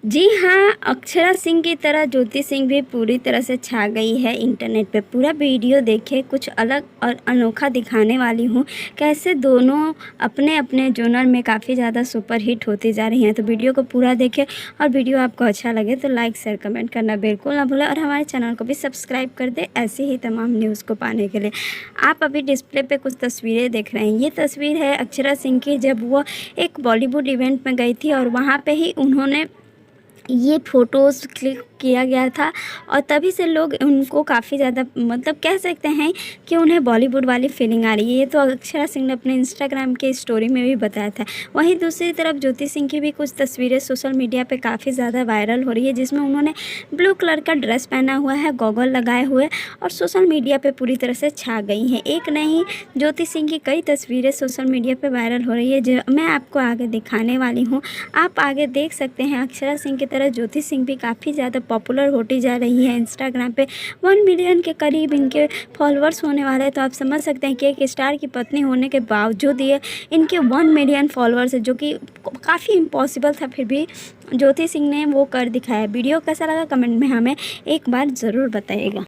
जी हाँ, अक्षरा सिंह की तरह ज्योति सिंह भी पूरी तरह से छा गई है इंटरनेट पे। पूरा वीडियो देखे, कुछ अलग और अनोखा दिखाने वाली हूँ। कैसे दोनों अपने-अपने जोनर में काफ़ी ज़्यादा सुपर हिट होती जा रही हैं। तो वीडियो को पूरा देखें और वीडियो आपको अच्छा लगे तो लाइक, शेयर, कमेंट करना बिल्कुल ना भूलें और हमारे चैनल को भी सब्सक्राइब कर दें ऐसे ही तमाम न्यूज़ को पाने के लिए। आप अभी डिस्प्ले पे कुछ तस्वीरें देख रहे हैं। ये तस्वीर है अक्षरा सिंह की, जब वो एक बॉलीवुड इवेंट में गई थी और वहाँ पे ही उन्होंने ये फ़ोटोज़ क्लिक किया गया था और तभी से लोग उनको काफ़ी ज़्यादा मतलब कह सकते हैं कि उन्हें बॉलीवुड वाली फीलिंग आ रही है। ये तो अक्षरा सिंह ने अपने इंस्टाग्राम के स्टोरी में भी बताया था। वहीं दूसरी तरफ ज्योति सिंह की भी कुछ तस्वीरें सोशल मीडिया पे काफ़ी ज़्यादा वायरल हो रही है, जिसमें उन्होंने ब्लू कलर का ड्रेस पहना हुआ है, गॉगल लगाए हुए और सोशल मीडिया पे पूरी तरह से छा गई हैं। एक नहीं, ज्योति सिंह की कई तस्वीरें सोशल मीडिया पे वायरल हो रही है, जो मैं आपको आगे दिखाने वाली हूँ। आप आगे देख सकते हैं अक्षरा सिंह की तरह ज्योति सिंह भी काफ़ी ज़्यादा पॉपुलर होती जा रही है। इंस्टाग्राम पे 1 मिलियन के करीब इनके फॉलोअर्स होने वाले हैं। तो आप समझ सकते हैं कि एक स्टार की पत्नी होने के बावजूद ये इनके 1 मिलियन फॉलोअर्स है, जो कि काफ़ी इम्पॉसिबल था, फिर भी ज्योति सिंह ने वो कर दिखाया। वीडियो कैसा लगा कमेंट में हमें एक बार ज़रूर बताइएगा।